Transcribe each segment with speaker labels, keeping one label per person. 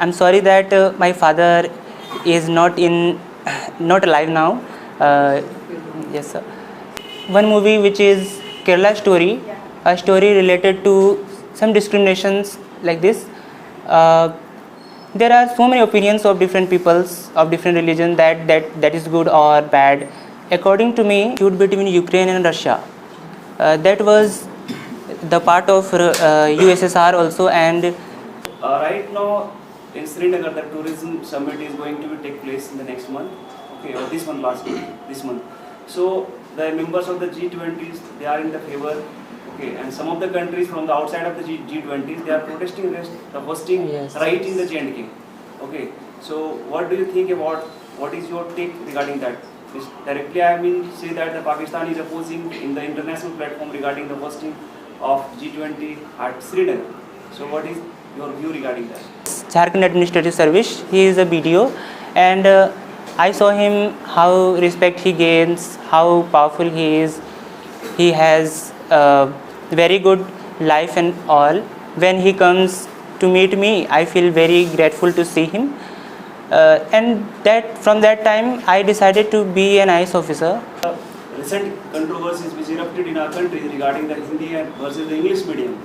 Speaker 1: I'm sorry that my father is not alive now. Yes, sir. One movie which is Kerala Story, a story related to some discriminations like this. Uh, there are so many opinions of different peoples of different religion that is good or bad. According to me, feud between Ukraine and Russia. That was the part of USSR also, and
Speaker 2: Right now in Srinagar, the tourism summit is going to be take place in the next month. Okay, or this month, last month, this month. So the members of the G20s, they are in the favor. Okay, and some of the countries from the outside of the G20s, they are protesting against the hosting
Speaker 1: Yes.
Speaker 2: right in the J&K. Okay, so what do you think about, what is your take regarding that? Directly I mean say that the Pakistan is opposing in the international platform regarding the hosting of G20 at Srinagar. So what is your view regarding that?
Speaker 1: Jharkhand Administrative Service. He is a BDO, and I saw him how respect he gains, how powerful he is. He has very good life and all. When he comes to meet me, I feel very grateful to see him. And that from that time, I decided to be an IAS officer.
Speaker 2: Recent controversies which erupted in our country regarding the Hindi and versus the English medium.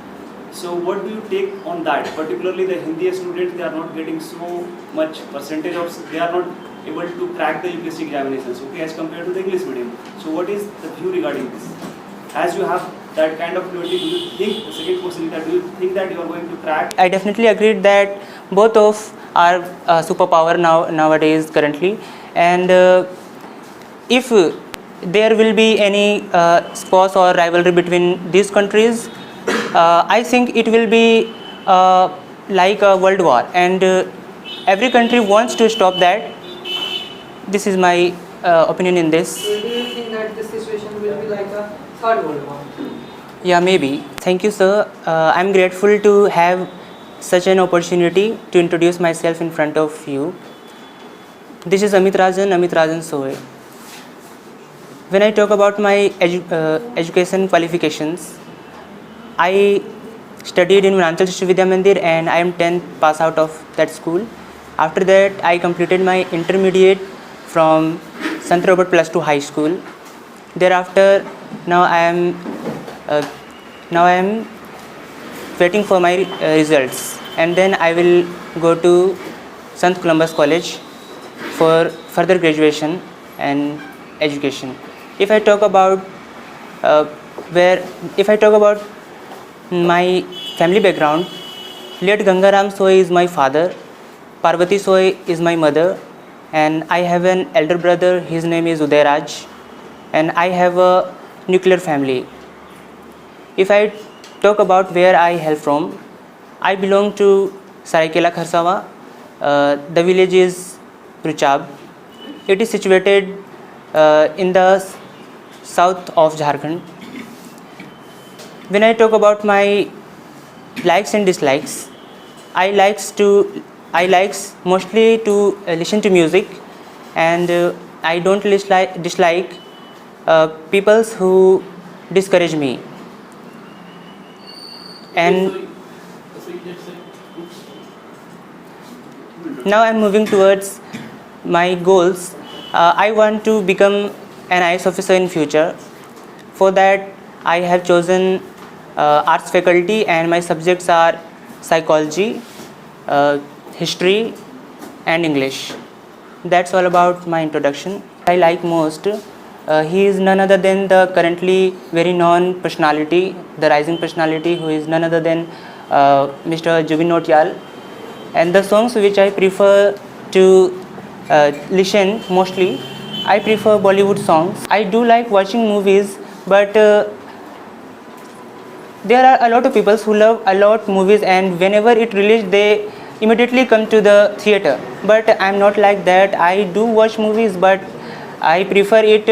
Speaker 2: So what do you take on that? Particularly the Hindi students, they are not getting so much percentage of, they are not able to crack the UPSC examinations, okay, as compared to the English medium. So what is the view regarding this? As you have that kind of fluency, do you think, the second question is that, do you think that you are going to crack?
Speaker 1: I definitely agreed that both of are superpower nowadays currently, and if there will be any squash or rivalry between these countries, I think it will be like a world war, and every country wants to stop that. This is my opinion in this.
Speaker 3: So do you think that the situation will be like a third world war?
Speaker 1: Yeah, maybe. Thank you, sir. I'm grateful to have such an opportunity to introduce myself in front of you. This is Amit Rajan Soe. When I talk about my education qualifications, I studied in Vinanchal Shri Vidya Mandir and I am 10th pass out of that school. After that, I completed my intermediate from Sant Robert Plus 2 High School. Thereafter, now I am waiting for my results, and then I will go to Sant Columbus College for further graduation and education. If I talk about my family background, late Gangaram Soy is my father, Parvati Soy is my mother, and I have an elder brother, his name is Udayraj, and I have a nuclear family. If I talk about where I hail from, I belong to Saraikela Kharsawa. The village is Ruchab. It is situated in the south of Jharkhand. When I talk about my likes and dislikes, I likes mostly to listen to music, and I don't dislike people who discourage me. And now I'm moving towards my goals. I want to become an IAS officer in future. For that, I have chosen arts faculty, and my subjects are psychology, history, and English. That's all about my introduction. I like most. He is none other than the currently very known personality, the rising personality, who is none other than Mr. Jubin Nautiyal. And the songs which I prefer to listen mostly, I prefer Bollywood songs. I do like watching movies, but there are a lot of people who love a lot movies, and whenever it released, they immediately come to the theater. But I'm not like that. I do watch movies, but I prefer it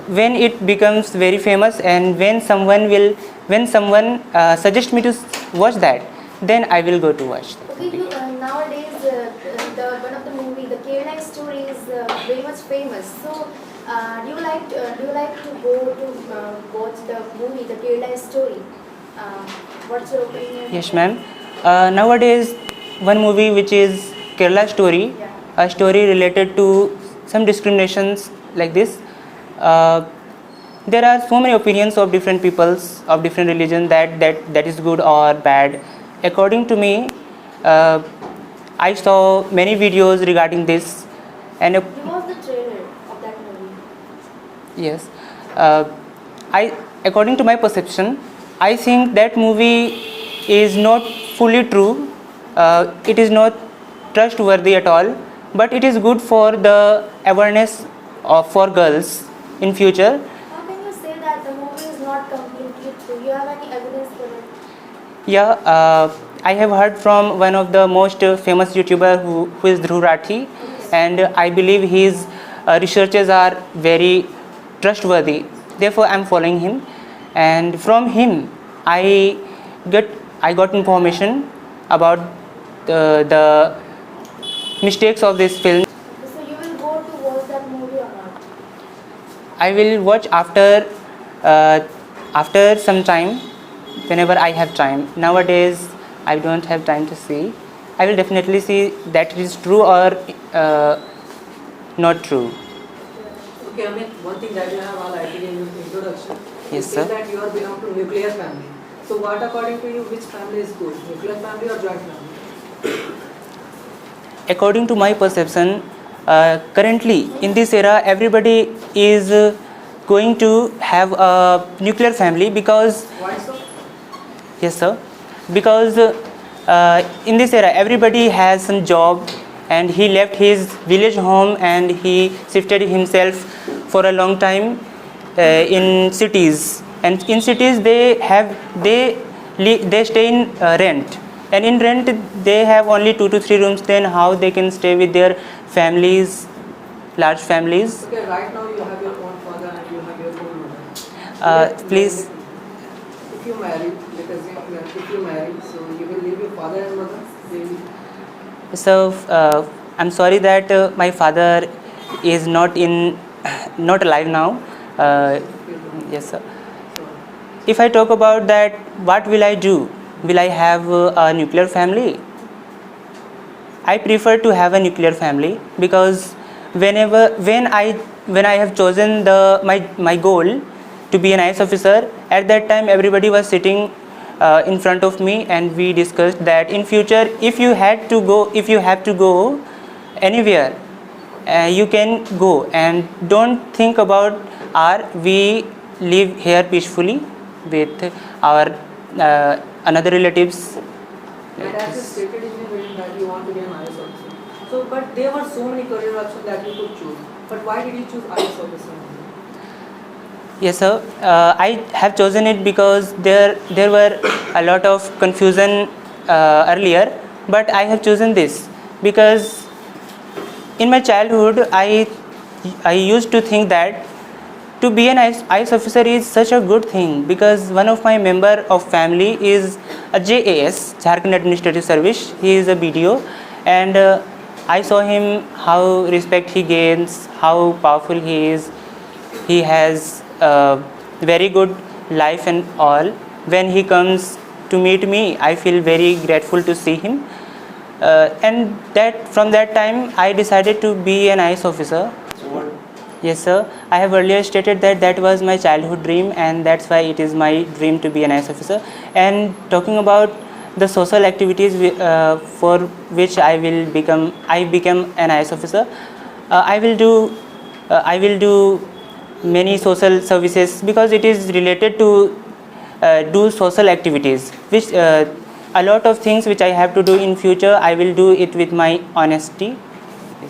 Speaker 1: when it becomes very famous, and when someone suggest me to watch that, then I will go to watch.
Speaker 4: Okay, nowadays the one of the movie, the Kerala Story, is very much famous. So, do you like to go to watch the movie, the Kerala Story? What's your opinion?
Speaker 1: Yes, ma'am. Nowadays, one movie which is Kerala Story,
Speaker 4: Yeah.
Speaker 1: a story related to some discriminations like this. Uh, there are so many opinions of different peoples of different religion that is good or bad. According to me, uh, I saw many videos regarding this, and
Speaker 4: You watched the trailer of that movie.
Speaker 1: yes, uh, I according to my perception, I think that movie is not fully true. It is not trustworthy at all, but it is good for the awareness of for girls in future.
Speaker 4: How can you say that the movie is not completely true? You have any evidence for it?
Speaker 1: Yeah, I have heard from one of the most famous YouTuber who is Dhruv Rathi, and I believe his researches are very trustworthy. Therefore, I am following him, and from him, I get I got information about the mistakes of this film.
Speaker 4: So you will go to watch that movie or not?
Speaker 1: I will watch after some time, whenever I have time. Nowadays, I don't have time to see. I will definitely see that it is true or not true.
Speaker 3: Okay, I mean, one thing that you have highlighted in your introduction, you
Speaker 1: Yes,
Speaker 3: say
Speaker 1: sir.
Speaker 3: that you are belong to nuclear family. So what according to you, which family is good, nuclear family or joint family?
Speaker 1: According to my perception, currently in this era, everybody is going to have a nuclear family because
Speaker 3: Why so?
Speaker 1: yes, sir. Because in this era, everybody has some job, and he left his village home and he shifted himself for a long time in cities. And in cities, they stay in rent, and in rent they have only 2 to 3 rooms. Then how they can stay with their families, large families?
Speaker 3: Okay, right now you have your own father and you have your own mother.
Speaker 1: Please.
Speaker 3: If you marry, because if you marry, so you will leave your father and mother. They will.
Speaker 1: So I'm sorry that my father is not alive now. Yes, sir. If I talk about that, what will I do? Will I have a nuclear family? I prefer to have a nuclear family because when I have chosen my goal to be an IS officer, at that time everybody was sitting in front of me, and we discussed that in future if you have to go anywhere, you can go, and don't think about we live here peacefully with our another relatives.
Speaker 3: And as you stated in the beginning that you want to be an IS officer. So, but there were so many career options that you could choose. But why did you choose IS officer?
Speaker 1: Yes, sir. I have chosen it because there were a lot of confusion earlier, but I have chosen this because in my childhood I used to think that to be an IS officer is such a good thing because one of my member of family is a JAS, Jharkhand Administrative Service. He is a BDO, and I saw him how respect he gains, how powerful he is. He has a very good life and all. When he comes to meet me, I feel very grateful to see him. And that from that time, I decided to be an IS officer.
Speaker 2: So what?
Speaker 1: Yes, sir. I have earlier stated that was my childhood dream, and that's why it is my dream to be an IS officer. And talking about the social activities for which I become an IS officer, I will do many social services because it is related to do social activities, which a lot of things which I have to do in future, I will do it with my honesty.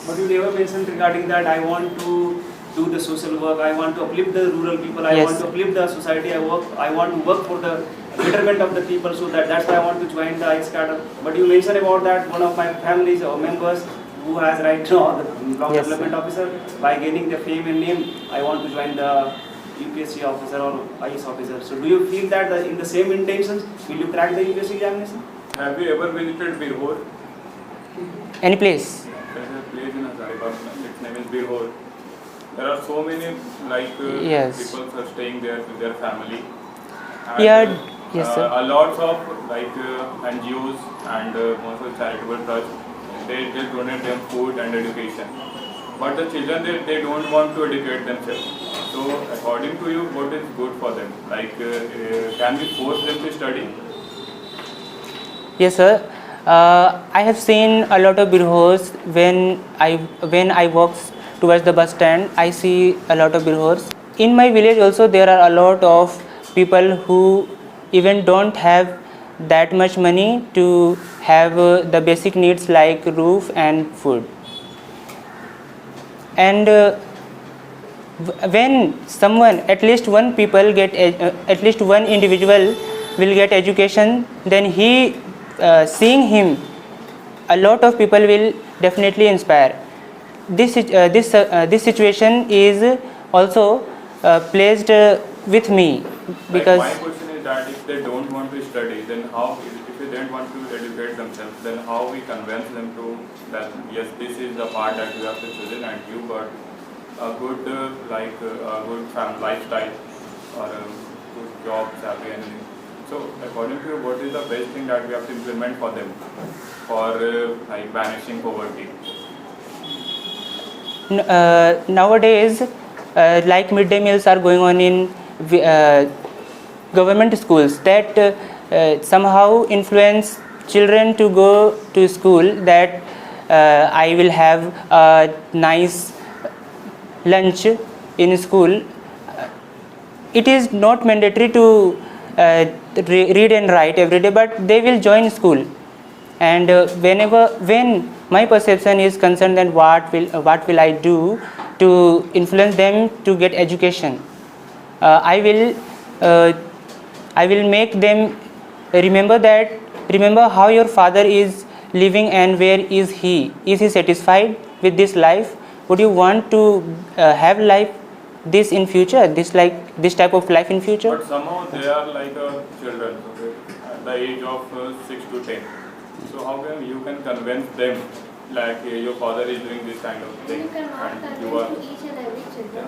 Speaker 2: But you never mentioned regarding that I want to do the social work, I want to uplift the rural people, I
Speaker 1: Yes.
Speaker 2: want to uplift the society, I want to work for the betterment of the people, so that's why I want to join the ICE cadre. But you mentioned about that one of my families or members who has right now the block
Speaker 1: Yes,
Speaker 2: development officer, by gaining the fame and name, I want to join the UPSC officer or IS officer. So do you feel that in the same intentions, will you crack the UPSC examination?
Speaker 5: Have you ever visited Birhor?
Speaker 1: Any place?
Speaker 5: There is a place in Hazaribagh, its name is Birhor. There are so many
Speaker 1: Yes.
Speaker 5: people are staying there with their family. And,
Speaker 1: Yeah, Yes, sir.
Speaker 5: A lot of like NGOs and most of charitable trusts, they donate them food and education. But the children, they don't want to educate themselves. So according to you, what is good for them? Like can we force them to study?
Speaker 1: Yes, sir. I have seen a lot of birhos when I walk towards the bus stand. I see a lot of birhos. In my village also there are a lot of people who even don't have that much money to have the basic needs like roof and food. And when someone, at least one people at least one individual will get education, then he seeing him, a lot of people will definitely inspire. This situation is also placed with me, because
Speaker 5: Like my question is that if they don't want to study, then how? If they don't want to educate themselves, then how we convince them to that yes, this is the part that you have to choose, and you got a good a good lifestyle or a good job, salary, anything. So according to you, what is the best thing that we have to implement for them for like banishing poverty?
Speaker 1: nowadays, like midday meals are going on in government schools that somehow influence children to go to school, that I will have a nice lunch in school. It is not mandatory to read and write every day, but they will join school. And when my perception is concerned, then what will I do to influence them to get education? I will make them remember how your father is living and where is he satisfied with this life. Would you want to have life this in future, this type of life in future?
Speaker 5: But somehow they are like children, okay, at the age of 6 to 10. So how can you convince them like your father is doing this kind of
Speaker 4: And
Speaker 5: thing
Speaker 4: you cannot
Speaker 5: and you
Speaker 4: convince
Speaker 5: are
Speaker 4: to each and every children.